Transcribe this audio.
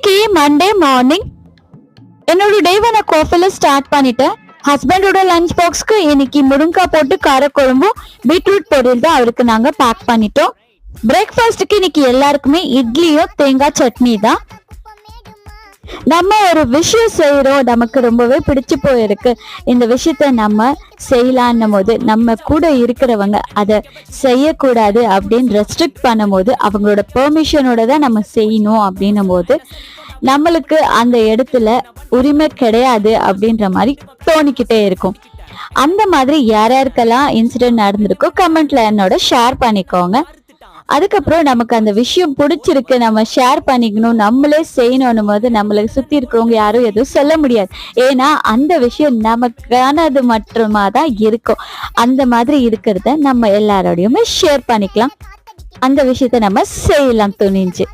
இன்னைக்கு Monday morning என்னோட டேவை நான் காஃபில ஸ்டார்ட் பண்ணிட்டேன். ஹஸ்பண்டோட லஞ்ச் பாக்ஸ்க்கு இன்னைக்கு முருங்காய் போட்டு காரக்குழம்பும் பீட்ரூட் பொரியல் தான் அவருக்கு நாங்க பேக் பண்ணிட்டோம். பிரேக்ஃபாஸ்ட்டுக்கு இன்னைக்கு எல்லாருக்குமே இட்லியும் தேங்காய் சட்னி தான். நம்ம ஒரு விஷயம் செய்யறோம், நமக்கு ரொம்பவே பிடிச்சு போயிருக்கு, இந்த விஷயத்த நம்ம செய்யலான்னும் போது நம்ம கூட இருக்கிறவங்க அதை செய்யக்கூடாது அப்படின்னு ரெஸ்ட்ரிக்ட் பண்ணும் போது அவங்களோட பெர்மிஷனோட தான் நம்ம செய்யணும் அப்படின்னும் போது நம்மளுக்கு அந்த இடத்துல உரிமை கிடையாது அப்படின்ற மாதிரி தோணிக்கிட்டே இருக்கும். அந்த மாதிரி யார் யாருக்கெல்லாம் இன்சிடென்ட் நடந்திருக்கோ கமெண்ட்ல என்னோட ஷேர் பண்ணிக்கோங்க. அதுக்கப்புறம் நமக்கு அந்த விஷயம் பிடிச்சிருக்கு, நம்ம ஷேர் பண்ணிக்கணும், நம்மளே செய்யணும் போது நம்மளுக்கு சுத்தி இருக்கிறவங்க யாரும் எதுவும் சொல்ல முடியாது. ஏன்னா அந்த விஷயம் நமக்கானது மட்டுமா தான் இருக்கும். அந்த மாதிரி இருக்கிறத நம்ம எல்லாரோடையுமே ஷேர் பண்ணிக்கலாம். அந்த விஷயத்த நம்ம செய்யலாம் துணிஞ்சு.